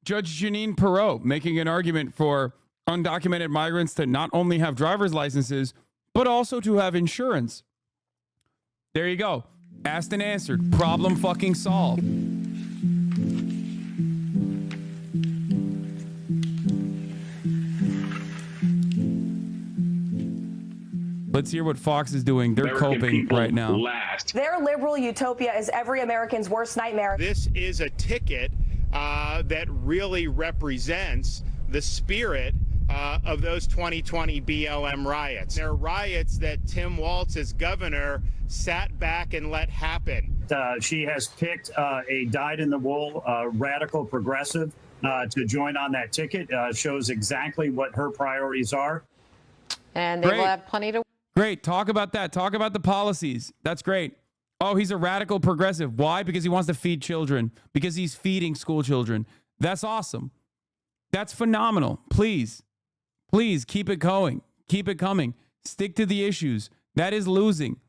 Judge Janine Perot making an argument for undocumented migrants to not only have driver's licenses, but also to have insurance. There you go. Asked and answered. Problem fucking solved. Let's hear what Fox is doing. They're coping right now. Their liberal utopia is every American's worst nightmare. This is a ticket that really represents the spirit of those 2020 BLM riots. They're riots that Tim Walz, as governor, sat back and let happen. She has picked a dyed-in-the-wool radical progressive to join on that ticket. Shows exactly what her priorities are. And they will have plenty to... Great. Talk about that. Talk about the policies. That's great. Oh, he's a radical progressive. Why? Because he wants to feed children. Because he's feeding school children. That's awesome. That's phenomenal. Please. Please keep it going. Keep it coming. Stick to the issues. That is losing.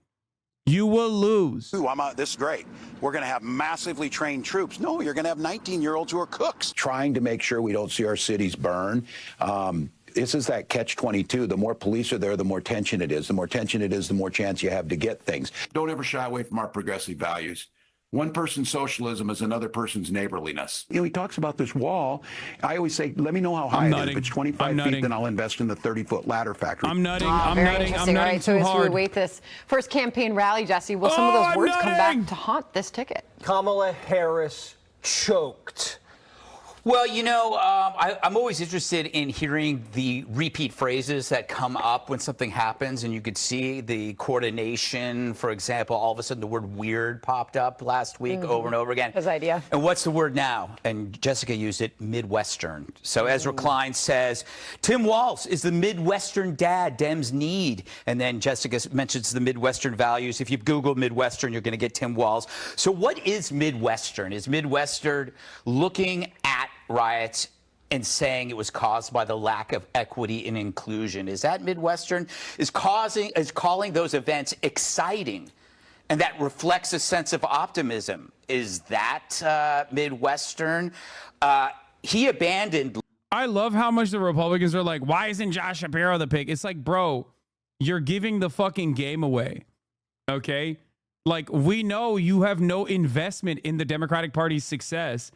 You will lose. Ooh, this is great. We're going to have massively trained troops. No, you're going to have 19-year-olds who are cooks. Trying to make sure we don't see our cities burn. This is that catch-22. The more police are there, the more tension it is. The more tension it is, the more chance you have to get things. Don't ever shy away from our progressive values. One person's socialism is another person's neighborliness. You know, he talks about this wall. I always say, let me know how high it is. If it's 25 feet, then I'll invest in the 30-foot ladder factory. I'm nutting. I'm nutting. I'm nutting right, too so hard. As we await this first campaign rally, Jesse, will some of those words come back to haunt this ticket? Kamala Harris choked. Well, you know, I'm always interested in hearing the repeat phrases that come up when something happens, and you could see the coordination. For example, all of a sudden the word weird popped up last week over and over again. His idea. And what's the word now? And Jessica used it, Midwestern. So Ezra Klein says, Tim Walz is the Midwestern dad Dems need. And then Jessica mentions the Midwestern values. If you Google Midwestern, you're going to get Tim Walz. So what is Midwestern? Is Midwestern looking at riots and saying it was caused by the lack of equity and inclusion? Is that Midwestern? Is calling those events exciting, and that reflects a sense of optimism? Is that Midwestern? He abandoned. I love how much the Republicans are like, why isn't Josh Shapiro the pick? It's like, bro, you're giving the fucking game away. Okay? Like, we know you have no investment in the Democratic Party's success.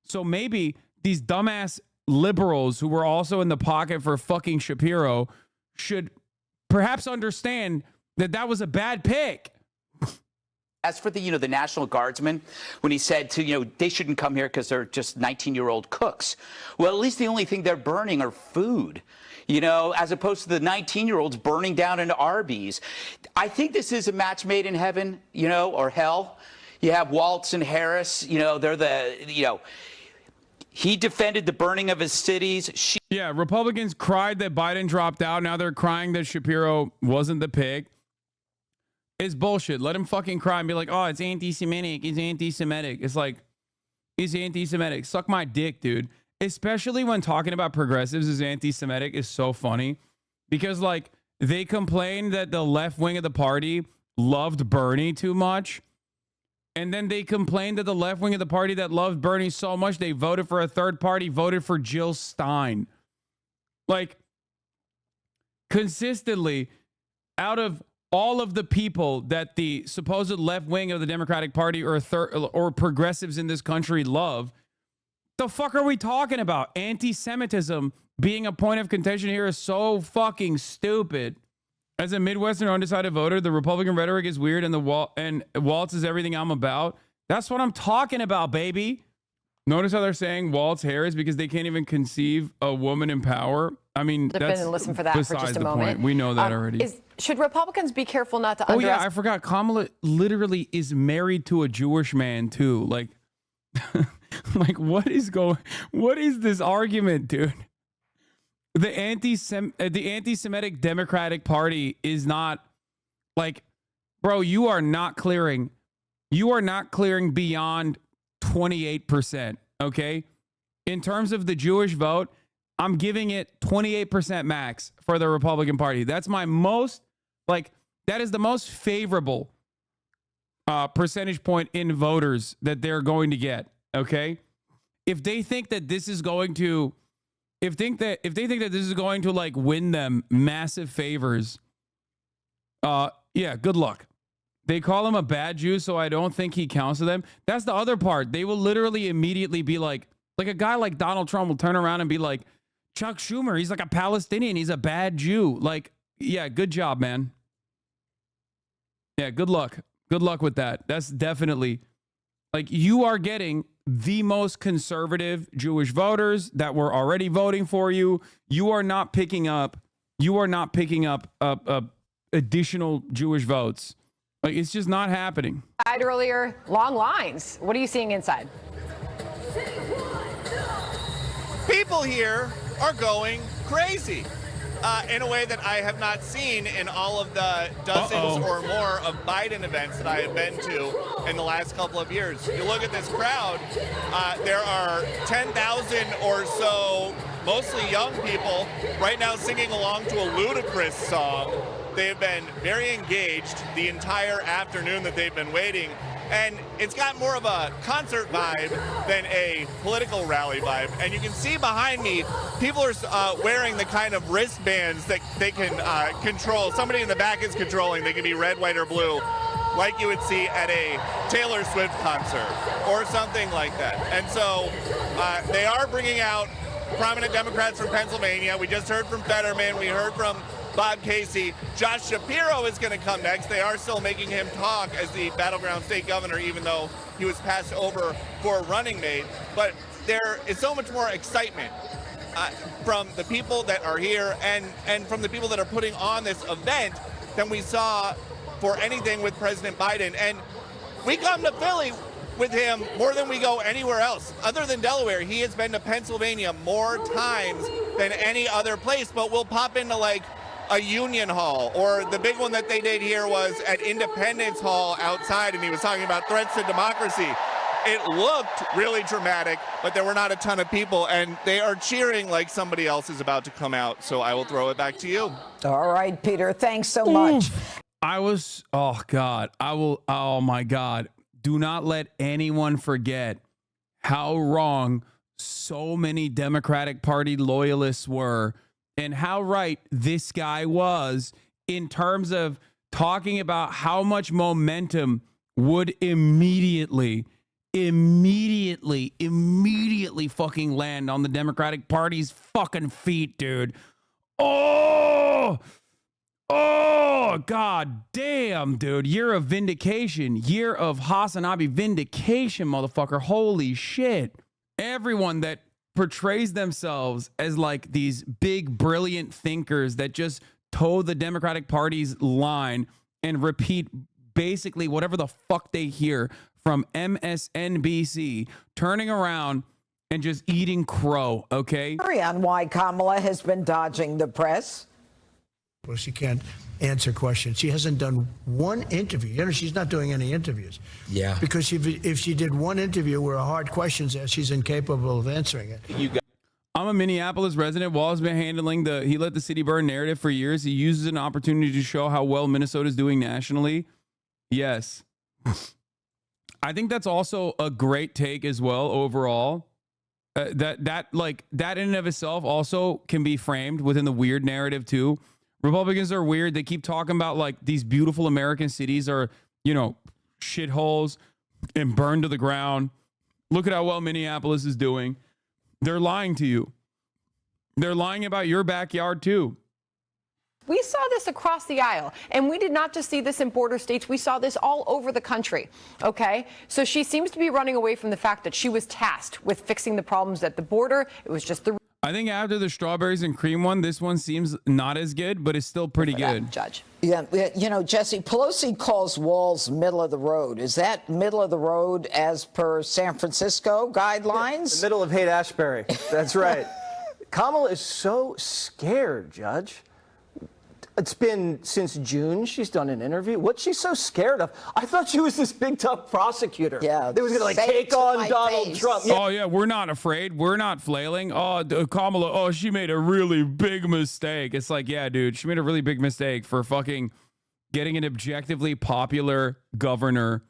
So maybe these dumbass liberals who were also in the pocket for fucking Shapiro should perhaps understand that that was a bad pick. As for the, the National Guardsmen, when he said to, they shouldn't come here because they're just 19-year-old cooks. Well, at least the only thing they're burning are food, as opposed to the 19-year-olds burning down into Arby's. I think this is a match made in heaven, or hell. You have Walz and Harris, they're the, he defended the burning of his cities. Yeah, Republicans cried that Biden dropped out. Now they're crying that Shapiro wasn't the pick. It's bullshit. Let him fucking cry and be like, oh, it's anti-Semitic. It's anti-Semitic. It's like, it's anti-Semitic. Suck my dick, dude. Especially when talking about progressives as anti-Semitic is so funny. Because, like, they complain that the left wing of the party loved Bernie too much. And then they complained that the left wing of the party that loved Bernie so much, they voted for a third party, voted for Jill Stein. Like, consistently, out of all of the people that the supposed left wing of the Democratic Party or progressives in this country love, the fuck are we talking about? Anti-Semitism being a point of contention here is so fucking stupid. As a Midwestern undecided voter, the Republican rhetoric is weird, and Walz is everything I'm about. That's what I'm talking about, baby. Notice how they're saying Walz Harris because they can't even conceive a woman in power. I mean, that's listen for that for just a moment. Point. We know that already. Should Republicans be careful not to? Oh yeah, I forgot. Kamala literally is married to a Jewish man too. Like, like what is this argument, dude? The anti-Semitic Democratic Party is not like, bro, you are not clearing beyond 28%. Okay. In terms of the Jewish vote, I'm giving it 28% max for the Republican Party. That's my most, that is the most favorable percentage point in voters that they're going to get. Okay. if they think that this is going to, if they think that this is going to like win them massive favors, yeah, good luck. They call him a bad Jew, so I don't think he counts to them. That's the other part. They will literally immediately be like a guy like Donald Trump will turn around and be like, Chuck Schumer, he's like a Palestinian. He's a bad Jew. Like, yeah, good job, man. Yeah, good luck. Good luck with that. That's definitely, like, you are getting the most conservative Jewish voters that were already voting for you. You are not picking up additional Jewish votes. Like, it's just not happening. Earlier, long lines. What are you seeing inside? People here are going crazy in a way that I have not seen in all of the dozens or more of Biden events that I have been to in the last couple of years. You look at this crowd, there are 10,000 or so, mostly young people, right now singing along to a ludicrous song. They have been very engaged the entire afternoon that they've been waiting. And it's got more of a concert vibe than a political rally vibe. And you can see behind me, people are wearing the kind of wristbands that they can control. Somebody in the back is controlling. They can be red, white, or blue, like you would see at a Taylor Swift concert or something like that. And so they are bringing out prominent Democrats from Pennsylvania. We just heard from Fetterman. We heard from Bob Casey. Josh Shapiro is going to come next. They are still making him talk as the battleground state governor, even though he was passed over for a running mate. But there is so much more excitement from the people that are here and from the people that are putting on this event than we saw for anything with President Biden. And we come to Philly with him more than we go anywhere else. Other than Delaware, he has been to Pennsylvania more times than any other place, but we'll pop into like a Union Hall, or the big one that they did here was at Independence Hall outside, and he was talking about threats to democracy. It looked really dramatic, but there were not a ton of people, and they are cheering like somebody else is about to come out. So I will throw it back to you. All right, Peter, thanks so much. Oh my God. Do not let anyone forget how wrong so many Democratic Party loyalists were and how right this guy was in terms of talking about how much momentum would immediately fucking land on the Democratic Party's fucking feet, dude. Oh, God damn, dude. Year of vindication. Year of HasanAbi vindication, motherfucker. Holy shit. Everyone that portrays themselves as like these big, brilliant thinkers that just toe the Democratic Party's line and repeat basically whatever the fuck they hear from MSNBC, turning around and just eating crow, okay? On why Kamala has been dodging the press. Well, she can't answer questions. She hasn't done one interview. You know, she's not doing any interviews. Yeah. Because if she did one interview where hard questions asked, she's incapable of answering it. I'm a Minneapolis resident. Wall's been handling he let the city burn narrative for years. He uses an opportunity to show how well Minnesota's doing nationally. Yes. I think that's also a great take as well overall. That in and of itself also can be framed within the weird narrative too. Republicans are weird. They keep talking about like these beautiful American cities are, you know, shitholes and burned to the ground. Look at how well Minneapolis is doing. They're lying to you. They're lying about your backyard too. We saw this across the aisle, and we did not just see this in border states. We saw this all over the country, okay? So she seems to be running away from the fact that she was tasked with fixing the problems at the border. It was just the... I think after the strawberries and cream one, this one seems not as good, but it's still pretty good. Judge. Yeah, you know, Jesse, Pelosi calls Walz middle of the road. Is that middle of the road as per San Francisco guidelines? The middle of Haight-Ashbury. That's right. Kamala is so scared, Judge. It's been since June she's done an interview. What's she so scared of? I thought she was this big tough prosecutor. Yeah, they was gonna like take on Donald Trump. Yeah. Oh yeah, we're not afraid. We're not flailing. Oh, Kamala. Oh, she made a really big mistake. It's like, yeah, dude, she made a really big mistake for fucking getting an objectively popular governor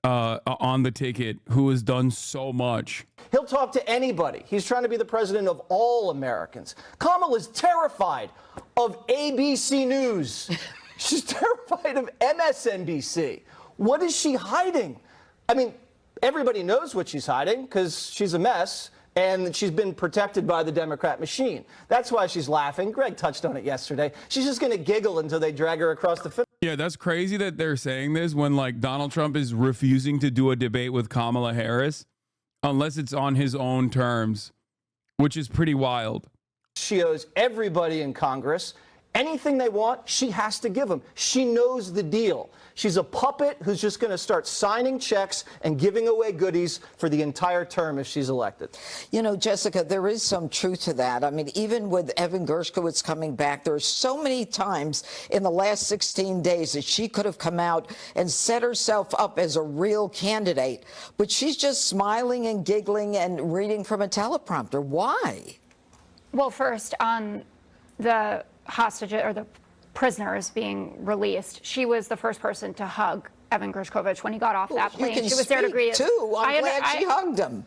on the ticket who has done so much. He'll talk to anybody. He's trying to be the president of all Americans. Kamala's terrified of ABC News. She's terrified of MSNBC. What is she hiding? I mean, everybody knows what she's hiding because she's a mess and she's been protected by the Democrat machine. That's why she's laughing. Greg touched on it yesterday. She's just going to giggle until they drag her across the finish. Yeah, that's crazy that they're saying this when like Donald Trump is refusing to do a debate with Kamala Harris unless it's on his own terms, which is pretty wild. She owes everybody in Congress anything they want. She has to give them. She knows the deal. She's a puppet who's just going to start signing checks and giving away goodies for the entire term if she's elected. You know, Jessica, there is some truth to that. I mean, even with Evan Gershkovich coming back, there are so many times in the last 16 days that she could have come out and set herself up as a real candidate, but she's just smiling and giggling and reading from a teleprompter. Why? Well, first, on the hostages or the prisoners being released, she was the first person to hug Evan Gershkovich when he got off that plane. You can she was there to greet speak, too. I'm glad she hugged him.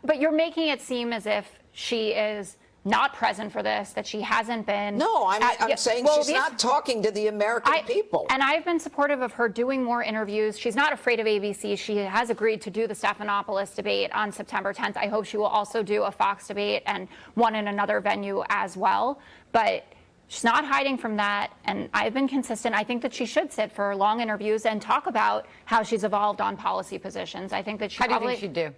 But you're making it seem as if she is not present for this, that she hasn't been. No, I'm saying she's not talking to the American people. And I've been supportive of her doing more interviews. She's not afraid of ABC. She has agreed to do the Stephanopoulos debate on September 10th. I hope she will also do a Fox debate and one in another venue as well. But she's not hiding from that, and I've been consistent. I think that she should sit for long interviews and talk about how she's evolved on policy positions. I think that she How do you think she'd do?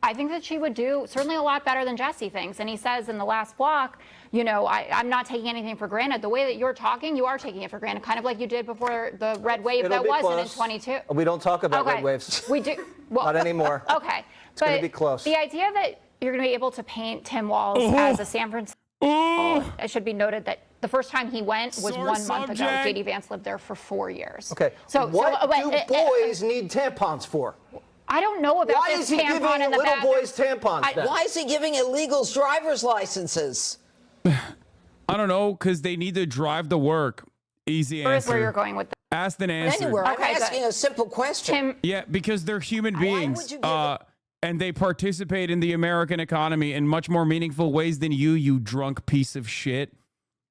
I think that she would do certainly a lot better than Jesse thinks. And he says in the last block, you know, I'm not taking anything for granted. The way that you're talking, you are taking it for granted, kind of like you did before the red wave that wasn't in 22. We don't talk about red waves. We do. Well, not anymore. Okay. It's going to be close. The idea that you're going to be able to paint Tim Walz as a San Francisco. It should be noted that the first time he went was 1 month ago. J.D. Vance lived there for 4 years. Okay. So what do boys need tampons for? I don't know about Why this is he tampon giving in the little bathroom. boys tampons then? Why is he giving illegals driver's licenses? I don't know, because they need to drive to work. Easy Where's answer. where you're going with that? Asked and answered. Anywhere. I'm asking a simple question. Tim, Yeah, because they're human Why beings. would you give And they participate in the American economy in much more meaningful ways than you drunk piece of shit.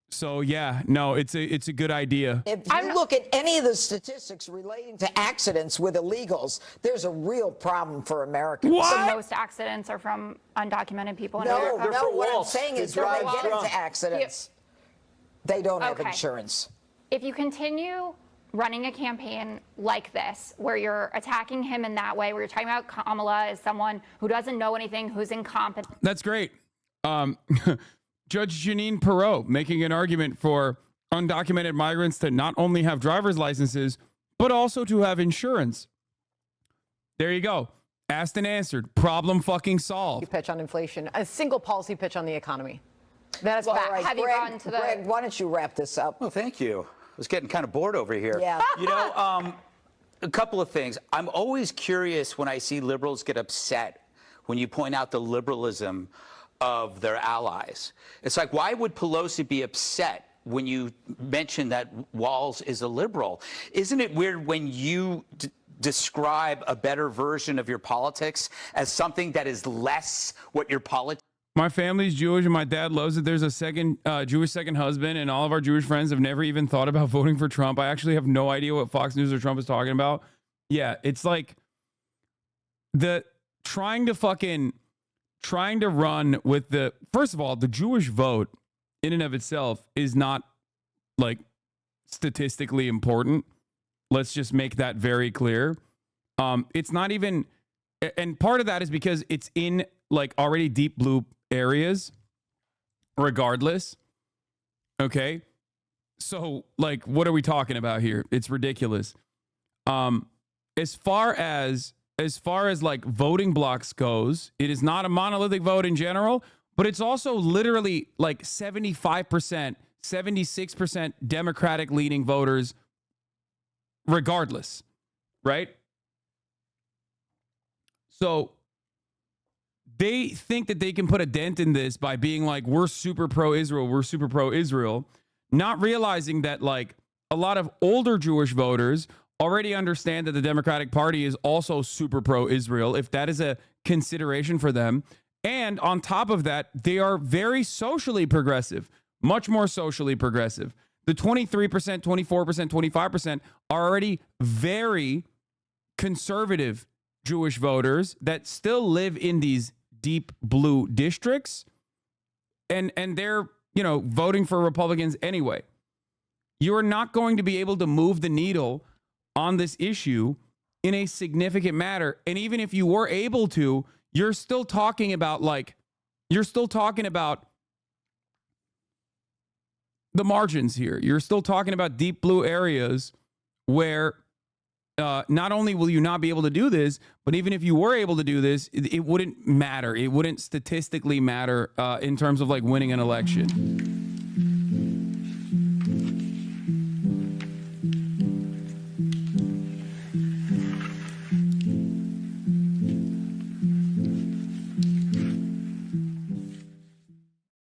So yeah, no, it's a good idea. If you look at any of the statistics relating to accidents with illegals, there's a real problem for Americans. So most accidents are from undocumented people in No, America. no, what I'm saying is when they get into accidents, they don't have Okay. insurance. If you continue running a campaign like this, where you're attacking him in that way, where you're talking about Kamala as someone who doesn't know anything, who's incompetent. That's great. Judge Janine Perot making an argument for undocumented migrants to not only have driver's licenses, but also to have insurance. There you go. Asked and answered. Problem fucking solved. Pitch on inflation. A single policy pitch on the economy. That is back. All right, Have you gone to the- Greg, why don't you wrap this up? Well, thank you. I was getting kind of bored over here. Yeah. You know, a couple of things. I'm always curious when I see liberals get upset when you point out the liberalism of their allies. It's like, why would Pelosi be upset when you mention that Walz is a liberal? Isn't it weird when you describe a better version of your politics as something that is less what your politics? My family's Jewish and my dad loves it. There's a second Jewish second husband, and all of our Jewish friends have never even thought about voting for Trump. I actually have no idea what Fox News or Trump is talking about. Yeah, it's like the trying to run with the, first of all, the Jewish vote in and of itself is not like statistically important. Let's just make that very clear. It's not even, and part of that is because it's in like already deep blue areas regardless. Okay. So like, what are we talking about here? It's ridiculous. As far as like voting blocks goes, it is not a monolithic vote in general, but it's also literally like 75%, 76% Democratic leaning voters regardless, right? So they think that they can put a dent in this by being like, we're super pro-Israel, not realizing that like a lot of older Jewish voters already understand that the Democratic Party is also super pro-Israel, if that is a consideration for them. And on top of that, they are very socially progressive, much more socially progressive. The 23%, 24%, 25% are already very conservative Jewish voters that still live in these deep blue districts, and they're, you know, voting for Republicans anyway. You are not going to be able to move the needle on this issue in a significant matter. And even if you were able to, you're still talking about the margins here. You're still talking about deep blue areas where not only will you not be able to do this, but even if you were able to do this, it wouldn't matter. It wouldn't statistically matter in terms of like winning an election.